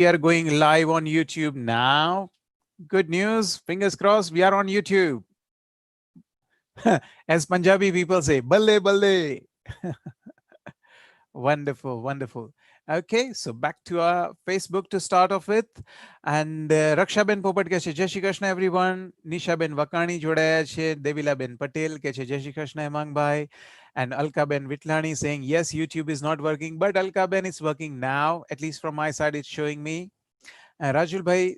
We are going live on YouTube now. Good news. Fingers crossed. We are on YouTube. As Punjabi people say, balle balle. Wonderful, wonderful. Okay, so back to our Facebook to start off with. And Raksha Ben Popat કે છે જય Shri Krishna everyone. Nisha Ben Vakani જોડાયા છે. Devila Ben Patel કે છે જય Shri Krishna Hemang Bhai. And Alka Ben Vitlani saying yes, YouTube is not working, but Alka Ben is working now. At least from my side, it's showing me. Rajul Bhai,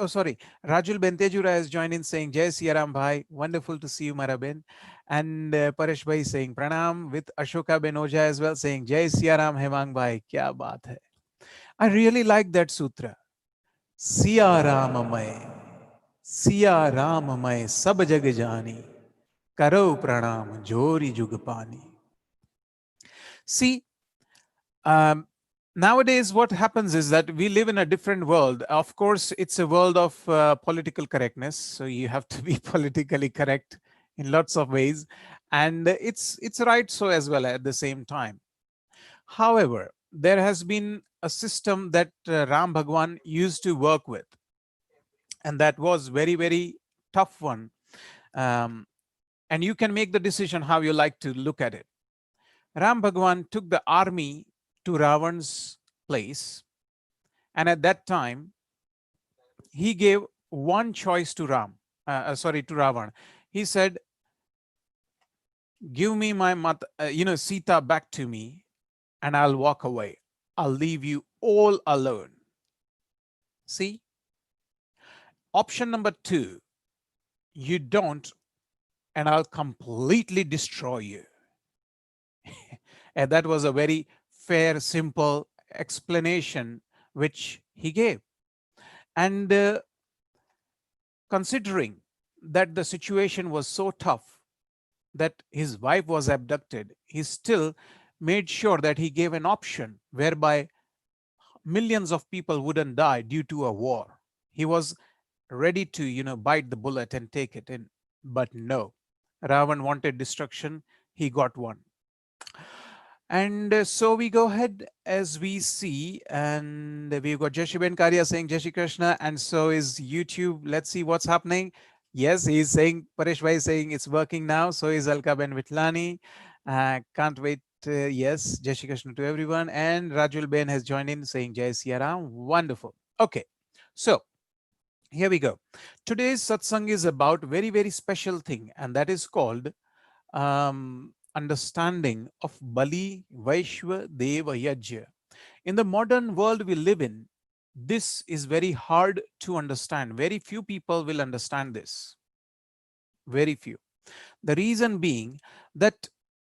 sorry, Rajul Bentejura has joined in saying Jai Siyaram Bhai. Wonderful to see you, Mara Ben. And Paresh Bhai saying Pranam, with Ashoka Ben Oja as well saying Jai Siyaram Hemang Bhai. Kya baat hai. I really like that sutra. Siya Ramamay, Siya Ramamay, Sab Jag Jani, Karo Pranam, Jori Jugapani. See, nowadays what happens is that we live in a different world. Of course, it's a world of political correctness, so you have to be politically correct in lots of ways, and it's right so as well at the same time. However, there has been a system that Ram Bhagwan used to work with, and that was very, very tough one. And you can make the decision how you like to look at it. Ram Bhagwan took the army to Ravan's place, and at that time he gave one choice to to Ravan. He said, give me my Sita back to me and I'll walk away. I'll leave you all alone. See, option number 2, you don't, and I'll completely destroy you. And that was a very fair, simple explanation which he gave. And considering that the situation was so tough, that his wife was abducted, he still made sure that he gave an option whereby millions of people wouldn't die due to a war. He was ready to, bite the bullet and take it in. But no, Ravan wanted destruction. He got one. And so we go ahead as we see, and we've got Jashiben Karya saying Jai Shri Krishna, and so is YouTube. Let's see what's happening. Yes, he's saying, Paresh Bhai is saying it's working now. So is Alka Ben Vitlani. Can't wait. Yes, Jai Shri Krishna to everyone. And Rajul Ben has joined in saying Jai Siyaram. Wonderful. Okay, so here we go. Today's satsang is about very, very special thing, and that is called understanding of Bali, Vaishva, Deva, Yajya. In the modern world we live in, this is very hard to understand. Very few people will understand this. Very few. The reason being that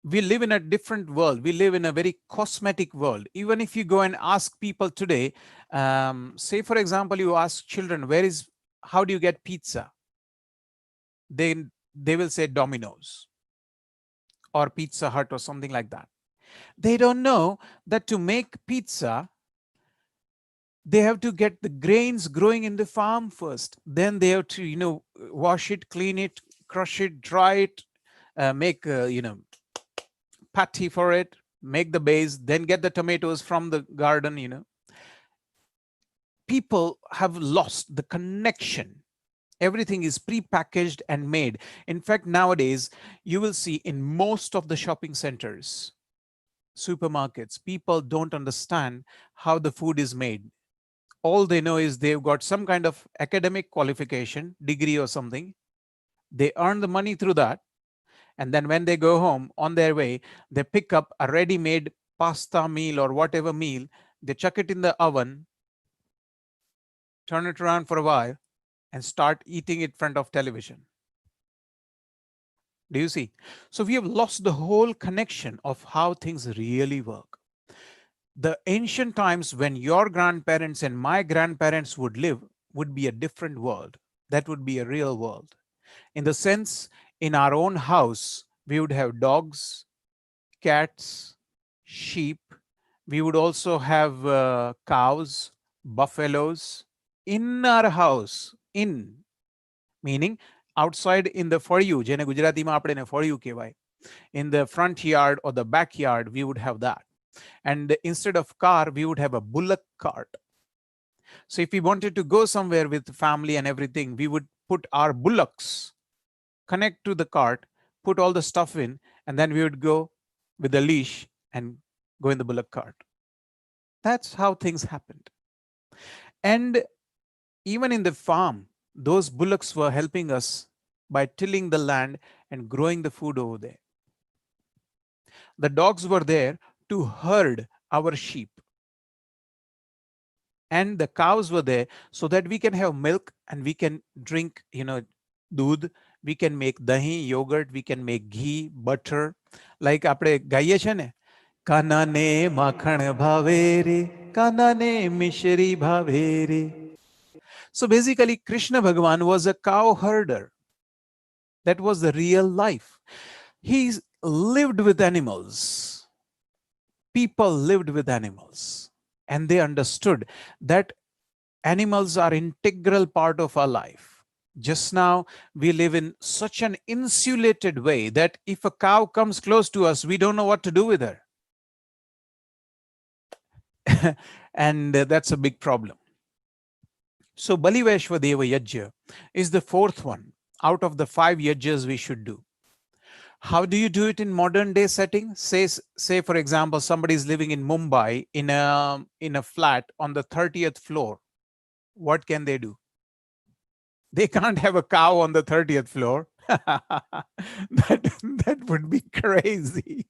we live in a different world. We live in a very cosmetic world. Even if you go and ask people today, say for example, you ask children, how do you get pizza? They will say Domino's or Pizza Hut or something like that. They don't know that to make pizza, they have to get the grains growing in the farm first. Then they have to, wash it, clean it, crush it, dry it, make, patty for it, make the base, then get the tomatoes from the garden, People have lost the connection. Everything is pre-packaged and made. In fact, nowadays, you will see in most of the shopping centers, supermarkets, people don't understand how the food is made. All they know is they've got some kind of academic qualification, degree or something. They earn the money through that. And then when they go home, on their way, they pick up a ready-made pasta meal or whatever meal. They chuck it in the oven, turn it around for a while, and start eating it in front of television. Do you see? So we have lost the whole connection of how things really work. The ancient times when your grandparents and my grandparents would live would be a different world. That would be a real world. In the sense, in our own house, we would have dogs, cats, sheep. We would also have cows, buffaloes in our house. In meaning outside in the for you, jene Gujarati ma apne for you kevai. In the front yard or the backyard, we would have that. And instead of car, we would have a bullock cart. So if we wanted to go somewhere with family and everything, we would put our bullocks, connect to the cart, put all the stuff in, and then we would go with the leash and go in the bullock cart. That's how things happened. And even in the farm, those bullocks were helping us by tilling the land and growing the food over there. The dogs were there to herd our sheep, and the cows were there so that we can have milk and we can drink, doodh. We can make dahi, yogurt, we can make ghee, butter. Like આપણે ગાઈએ છે ને, કાનાને માખણ ભાવે રે, કાનાને મિશ્રી ભાવે રે. So basically, Krishna Bhagavan was a cow herder. That was the real life. He lived with animals. People lived with animals. And they understood that animals are integral part of our life. Just now, we live in such an insulated way that if a cow comes close to us, we don't know what to do with her. And that's a big problem. So Bali Vaishva Deva Yajya is the fourth one out of the 5 yajyas we should do. How do you do it in modern day setting? Say for example, somebody is living in Mumbai in a flat on the 30th floor. What can they do? They can't have a cow on the 30th floor. that would be crazy.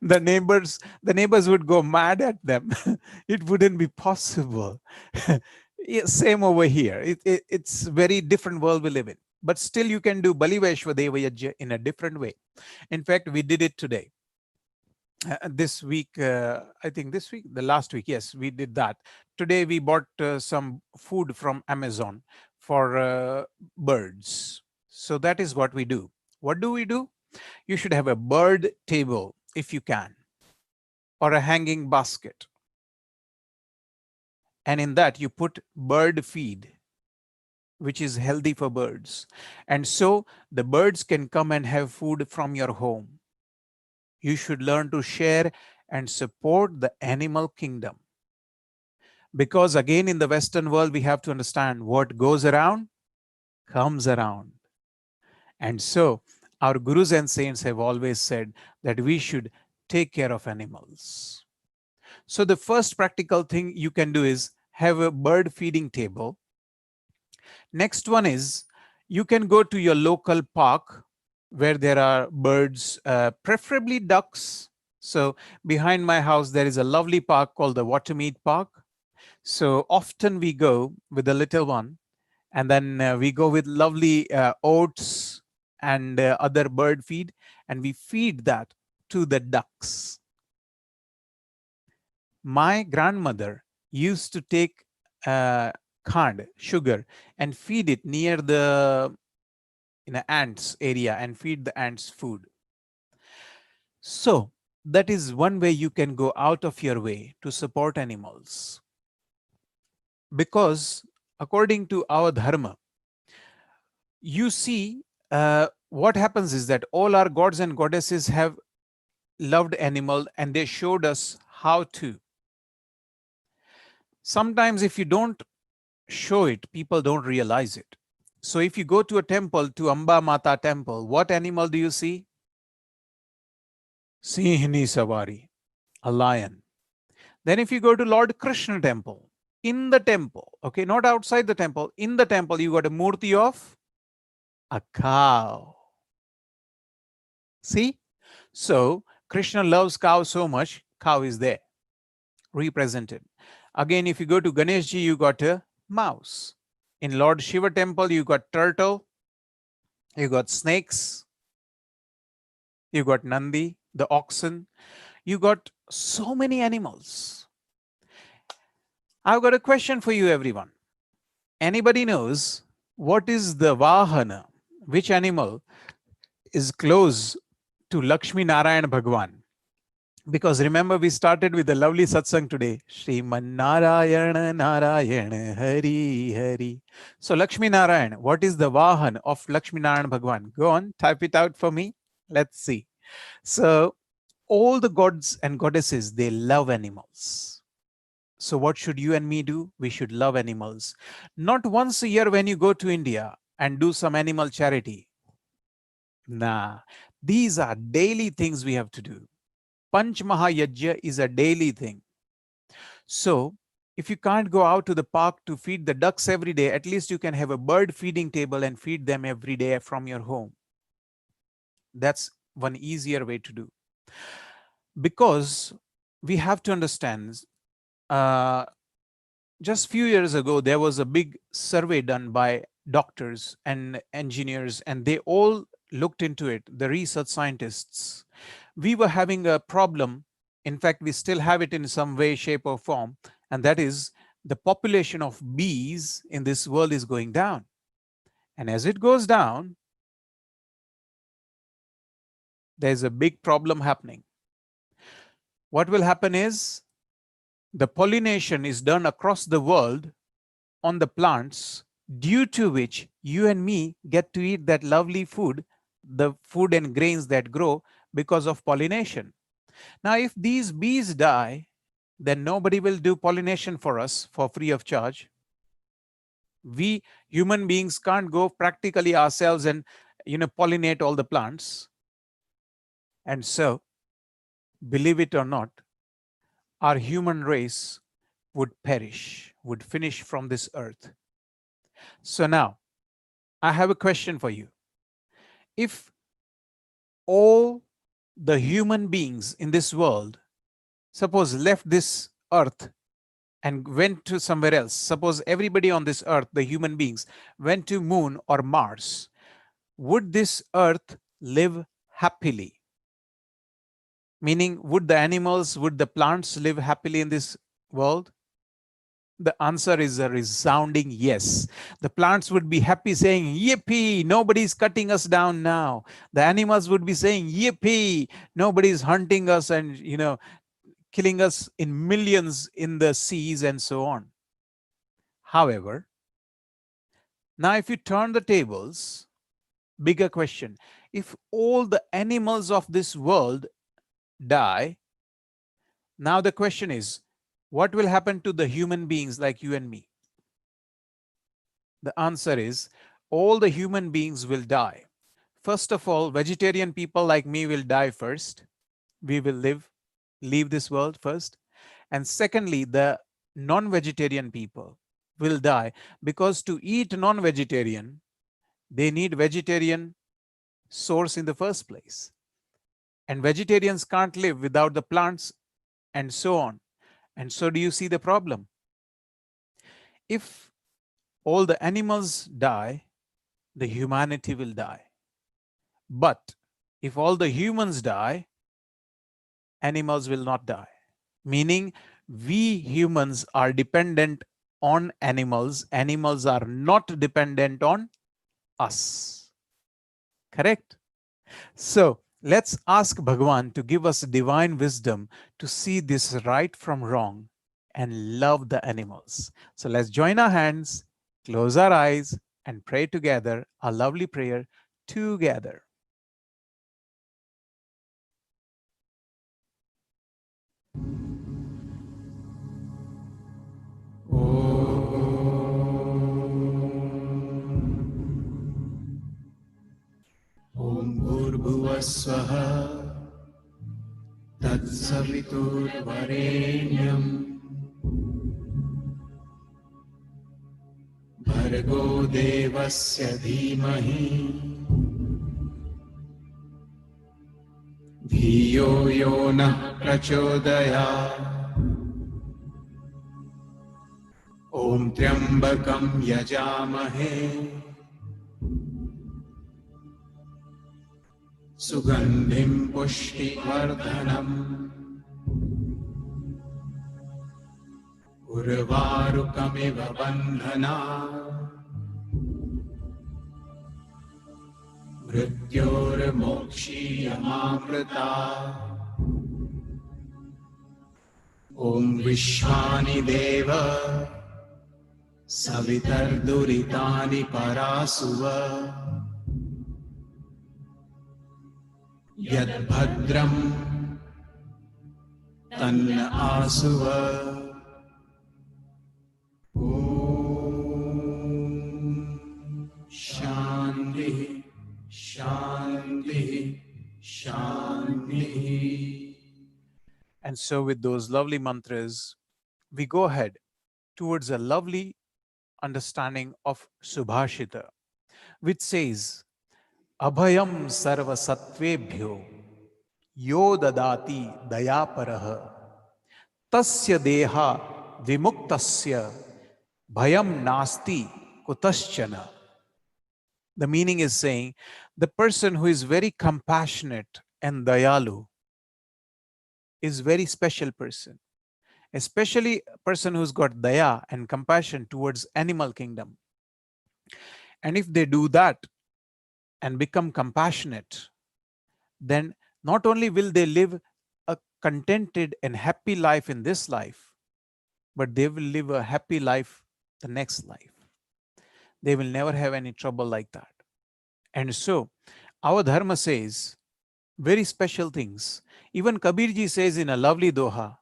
The neighbors would go mad at them. It wouldn't be possible. Yeah, same over here. It's very different world we live in. But still you can do Bali Vaishva Deva Yajya in a different way. In fact, we did it today. This week, I think this week, the last week, yes, we did that. Today we bought some food from Amazon for birds. So that is what we do. What do we do? You should have a bird table if you can, or a hanging basket. And in that you put bird feed, which is healthy for birds. And so the birds can come and have food from your home. You should learn to share and support the animal kingdom. Because again, in the Western world, we have to understand what goes around comes around. And so our gurus and saints have always said that we should take care of animals. So the first practical thing you can do is have a bird feeding table. Next one is you can go to your local park where there are birds, preferably ducks. So behind my house, there is a lovely park called the Watermead Park. So often we go with the little one, and then we go with lovely oats and other bird feed, and we feed that to the ducks. My grandmother used to take khand, sugar, and feed it near the ants area and feed the ants food. So that is one way you can go out of your way to support animals. Because according to our dharma, you see, what happens is that all our gods and goddesses have loved animal and they showed us how to. Sometimes if you don't show it, people don't realize it. So if you go to a temple, to Amba Mata temple, what animal do you see? Sinhini Savari, a lion. Then if you go to Lord Krishna temple, in the temple, okay, not outside the temple, in the temple, you got a murti of a cow. See? So Krishna loves cow so much, cow is there, represented. Again, if you go to Ganeshji, you got a mouse. In Lord Shiva temple, you got turtle, you got snakes, you got Nandi, the oxen, you got so many animals. I've got a question for you, everyone. Anybody knows what is the Vahana? Which animal is close to Lakshmi Narayan Bhagwan? Because remember, we started with the lovely satsang today. Shriman Narayana Narayana Hari Hari. So Lakshmi Narayan, what is the Vahan of Lakshmi Narayan Bhagwan? Go on, type it out for me. Let's see. So all the gods and goddesses, they love animals. So what should you and me do? We should love animals. Not once a year when you go to India and do some animal charity. Nah, these are daily things we have to do. Panch Mahayajya is a daily thing. So if you can't go out to the park to feed the ducks every day, at least you can have a bird feeding table and feed them every day from your home. That's one easier way to do. Because we have to understand, just few years ago, there was a big survey done by doctors and engineers, and they all looked into it, the research scientists. We were having a problem. In fact, we still have it in some way, shape, or form, and that is the population of bees in this world is going down. And as it goes down, there's a big problem happening. What will happen is the pollination is done across the world on the plants, due to which you and me get to eat that lovely food, the food and grains that grow because of pollination. Now, if these bees die, then nobody will do pollination for us for free of charge. We human beings can't go practically ourselves and pollinate all the plants. And so, believe it or not, our human race would perish, would finish from this earth. So now, I have a question for you. If all the human beings in this world, suppose, left this earth and went to somewhere else, suppose everybody on this earth, the human beings, went to moon or Mars, would this earth live happily? Meaning, would the animals, would the plants live happily in this world? The answer is a resounding yes. The plants would be happy saying, yippee, nobody's cutting us down now. The animals would be saying, yippee, nobody's hunting us and, killing us in millions in the seas and so on. However, now if you turn the tables, bigger question, if all the animals of this world die, now the question is, what will happen to the human beings like you and me? The answer is, all the human beings will die. First of all, vegetarian people like me will die first. We will leave this world first. And secondly, the non-vegetarian people will die, because to eat non-vegetarian, they need vegetarian source in the first place. And vegetarians can't live without the plants and so on. And so do you see the problem? If all the animals die, the humanity will die. But if all the humans die, animals will not die. Meaning, we humans are dependent on animals. Animals are not dependent on us. Correct? So, let's ask Bhagwan to give us divine wisdom to see this right from wrong and love the animals. So, let's join our hands, close our eyes, and pray together a lovely prayer together. Om Bhurbhuvasvah Tatsaviturvarenyam Bhargo Devasya Dhimahi Dhiyo Yonah Prachodayat. Om Triambakam Yajamahe Sugandhim Pushtivardhanam Urvarukamiva Bandhana Mrityor Mokshiyamamrita. Om Vishwani Deva Savitar Duritani Parasuva Yad Bhadram Tanna Asuva And so, with those lovely mantras, we go ahead towards a lovely understanding of Subhashita, which says, Abhayam sarva satvebhyo yo dadati dayaparah tasya deha vimuktasya bhayam nasti kutaschana. The meaning is saying the person who is very compassionate and dayalu is very special person, especially a person who's got daya and compassion towards animal kingdom. And if they do that and become compassionate, then not only will they live a contented and happy life in this life, but they will live a happy life the next life. They will never have any trouble like that. And so, our dharma says very special things. Even Kabirji says in a lovely doha,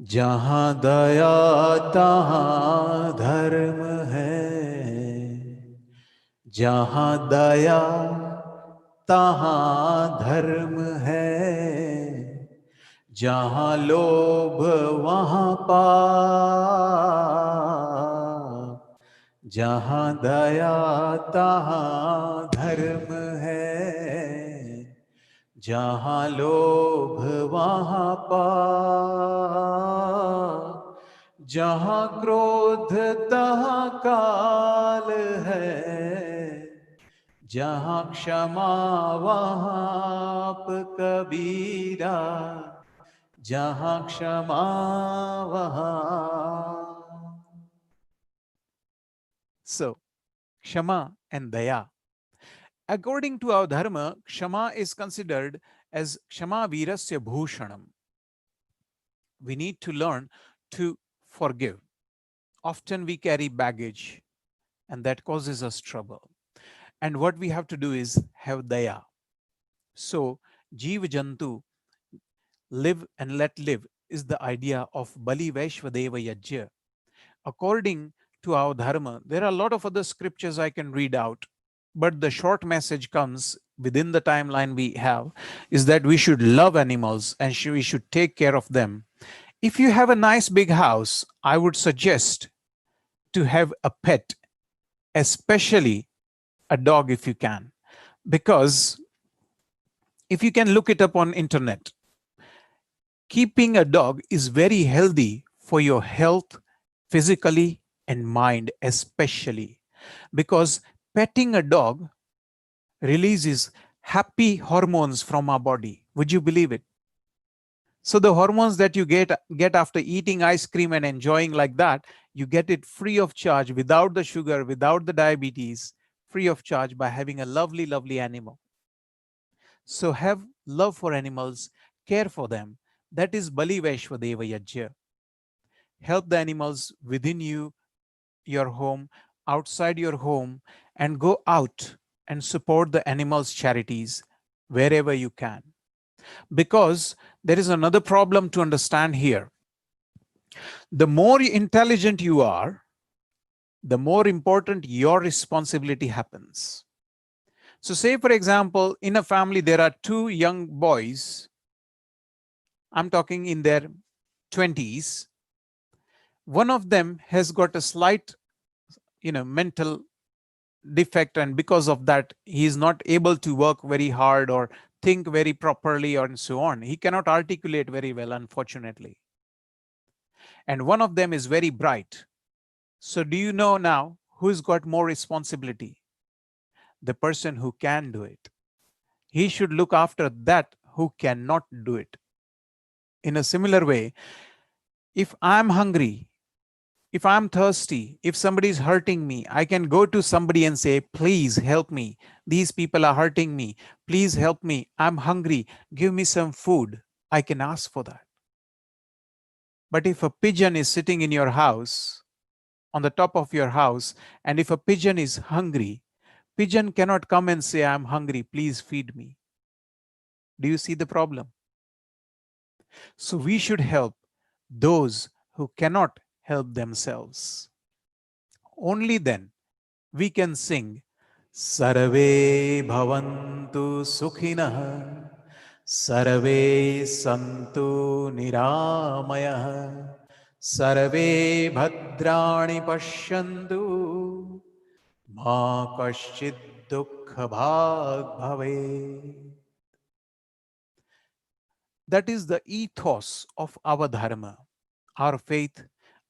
Jahan daya tahan dharma hai, Jahan daya tahan dharma hai, Jahan lobh wahan paap, Jahan daya tahan dharma hai, जहां लोभ वहां पाप, जहां क्रोध तहां काल है, जहां क्षमा वहां आप कबीरा, जहां क्षमा वहां. So, Kshama and Daya. According to our dharma, Kshama is considered as Kshama Virasya Bhushanam. We need to learn to forgive. Often we carry baggage and that causes us trouble. And what we have to do is have Daya. So, Jeev Jantu, live and let live, is the idea of Bali Vaishva Deva Yajya. According to our dharma, there are a lot of other scriptures I can read out, but the short message comes within the timeline we have is that we should love animals and we should take care of them. If you have a nice big house, I would suggest to have a pet, especially a dog if you can, because if you can look it up on internet, keeping a dog is very healthy for your health, physically and mind especially, because petting a dog releases happy hormones from our body. Would you believe it? So the hormones that you get after eating ice cream and enjoying like that, you get it free of charge, without the sugar, without the diabetes, free of charge by having a lovely, lovely animal. So have love for animals, care for them. That is Bali Vaishva Deva Yajya. Help the animals within you, your home, outside your home, and go out and support the animals' charities wherever you can. Because there is another problem to understand here. The more intelligent you are, the more important your responsibility happens. So say, for example, in a family, there are two young boys. I'm talking in their 20s. One of them has got a slight, mental defect, and because of that, he is not able to work very hard or think very properly and so on. He cannot articulate very well, unfortunately. And one of them is very bright. So do you know now who's got more responsibility? The person who can do it. He should look after that who cannot do it. In a similar way, if I'm hungry, if I'm thirsty, if somebody is hurting me, I can go to somebody and say, please help me. These people are hurting me. Please help me. I'm hungry. Give me some food. I can ask for that. But if a pigeon is sitting in your house, on the top of your house, and if a pigeon is hungry, pigeon cannot come and say, I'm hungry, please feed me. Do you see the problem? So we should help those who cannot help themselves. Only then we can sing Sarve Bhavantu Sukhinah सर्वे सन्तु निरामयः सर्वे भद्राणि पश्यन्तु मा कश्चित् दुःखभाग् भवेत्. That is the ethos of our dharma. Our faith,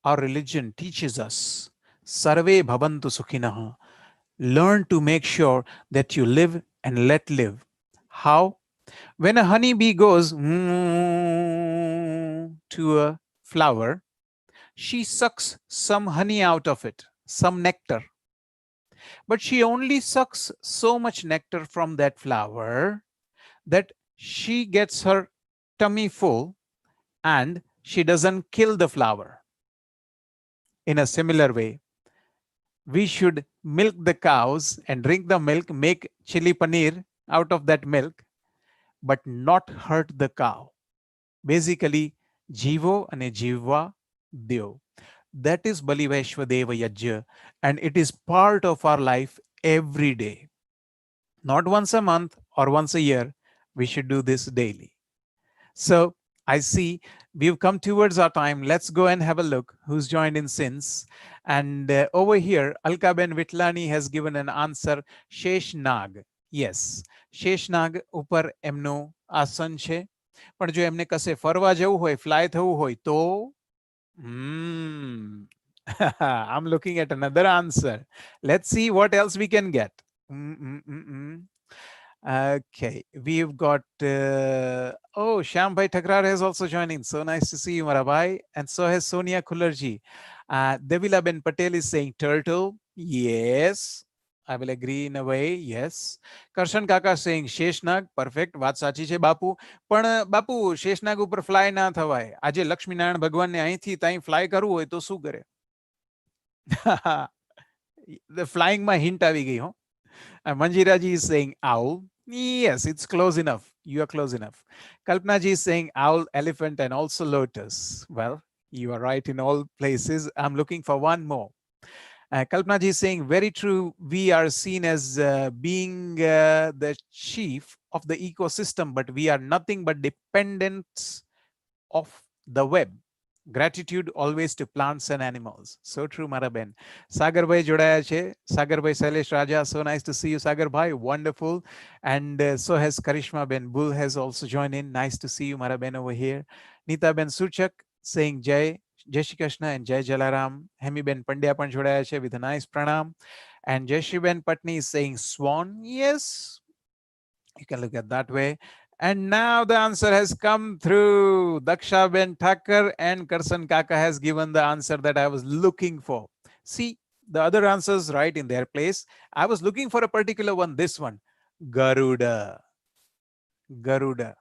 our religion teaches us Sarve bhavantu sukhinah. Learn to make sure that you live and let live. How? When a honeybee goes to a flower, she sucks some honey out of it, some nectar. But she only sucks so much nectar from that flower that she gets her tummy full and she doesn't kill the flower. In a similar way, we should milk the cows and drink the milk, make chili paneer out of that milk, but not hurt the cow. Basically, Jivo and Jiva Deo. That is Bali Vaishva Deva Yajya, and it is part of our life every day. Not once a month or once a year. We should do this daily. So I see we've come towards our time. Let's go and have a look who's joined in since. And over here, Alkaben Vitlani has given an answer, Shesh Nag. Yes, Shesh Nag ઉપર એમનું આસન છે. પણ જો એમને કશે ફરવા જવું હોય, ફ્લાય થવું હોય તો I'm looking at another answer. Let's see what else we can get. Okay, we've got, Shyam Bhai Thakrar has also joined in. So nice to see you, Marabai. And so has Sonia Kularji. Devila Ben Patel is saying turtle. Yes, I will agree in a way. Yes. Karshan Kaka saying Sheshnag. Perfect. વાત સાચી છે બાપુ. પણ બાપુ શેષનાગ ઉપર fly ના થવાય. આજે લક્ષ્મીનારાયણ ભગવાનને અહીંથી ત્યાં ફ્લાય કરવું હોય તો શું કરે? The flying માં hint આવી ગઈ હો. Manjiraji is saying owl. Yes, it's close enough. You are close enough. Kalpanaji is saying owl, elephant, and also lotus. Well, you are right in all places. I'm looking for one more. Kalpanaji is saying, very true. We are seen as being the chief of the ecosystem, but we are nothing but dependents of the web. Gratitude always to plants and animals. So true, Maraben. Sagar Bhai jodaya che. Sagar Bhai Sailesh Raja. So nice to see you, Sagar Bhai. Wonderful. And so has Karishma Ben Bull has also joined in. Nice to see you, Maraben, over here. Nita Ben Suchak saying Jai. Jai Shri Krishna and Jai Jalaram. Hemi Ben Pandya pan jodaya che with a nice pranam. And Jai Shri Ben Patni is saying swan. Yes, you can look at that way. And now the answer has come through. Daksha Ben Thakur and Karsan Kaka has given the answer that I was looking for. See, the other answers right in their place. I was looking for a particular one, this one. Garuda. Garuda.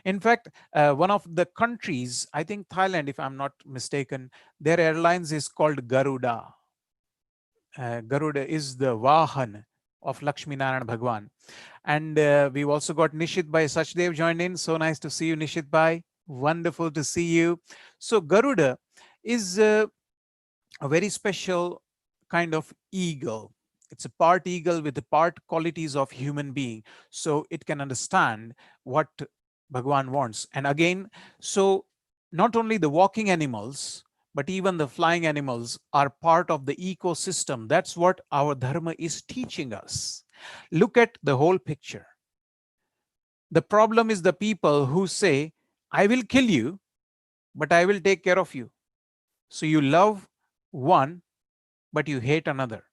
In fact, one of the countries, I think Thailand, if I'm not mistaken, their airlines is called Garuda. Garuda is the Vahan of Lakshmi Narayan Bhagwan. And we've also got Nishit Bhai Sachdev joined in. So nice to see you, Nishit Bhai. Wonderful to see you. So Garuda is a very special kind of eagle. It's a part eagle with the part qualities of human being. So it can understand what Bhagwan wants. And again, so not only the walking animals, but even the flying animals are part of the ecosystem. That's what our dharma is teaching us. Look at the whole picture. The problem is the people who say, I will kill you, but I will take care of you. So you love one, but you hate another.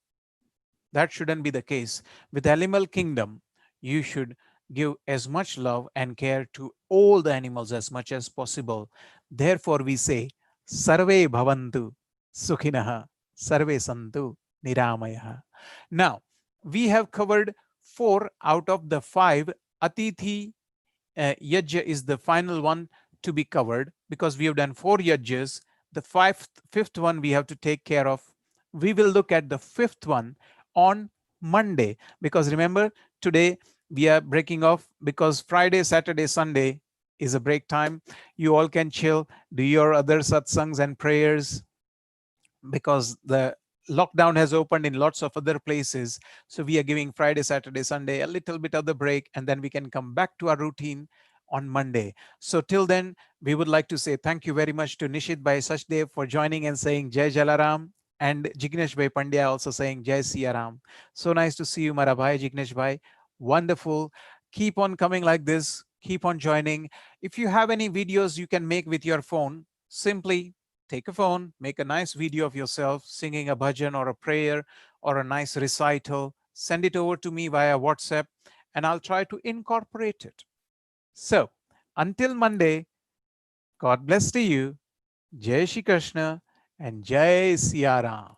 That shouldn't be the case. With animal kingdom, you should give as much love and care to all the animals as much as possible. Therefore, we say, Sarve bhavantu sukhinaha, sarve santu niramayaha. Now, we have covered 4 out of the 5. Atithi Yajya is the final one to be covered because we have done 4 Yajyas. The fifth one we have to take care of. We will look at the 5th one on Monday because remember, today we are breaking off because Friday, Saturday, Sunday is a break time. You all can chill, do your other satsangs and prayers because the lockdown has opened in lots of other places. So we are giving Friday, Saturday, Sunday a little bit of the break, and then we can come back to our routine on Monday. So till then, we would like to say thank you very much to Nishit Bhai Sachdev for joining and saying Jai Jalaram, and Jignesh Bhai Pandya also saying Jai Siya Ram. So nice to see you, Mara Bhai, Jignesh Bhai. Wonderful. Keep on coming like this. Keep on joining. If you have any videos you can make with your phone, simply take a phone, make a nice video of yourself singing a bhajan or a prayer or a nice recital, send it over to me via WhatsApp, and I'll try to incorporate it. So, until Monday, God bless to you. Jai Shri Krishna and Jai Siya Ram.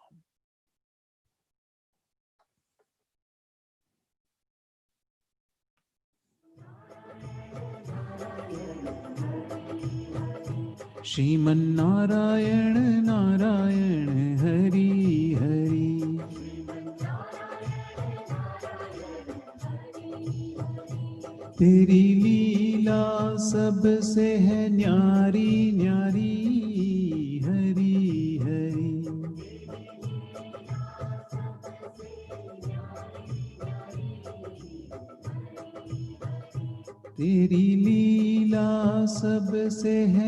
Shriman Narayan Narayan Hari Hari, तेरी लीला सबसे है न्यारी न्यारी, हरि हरि। तेरी लीला सबसे है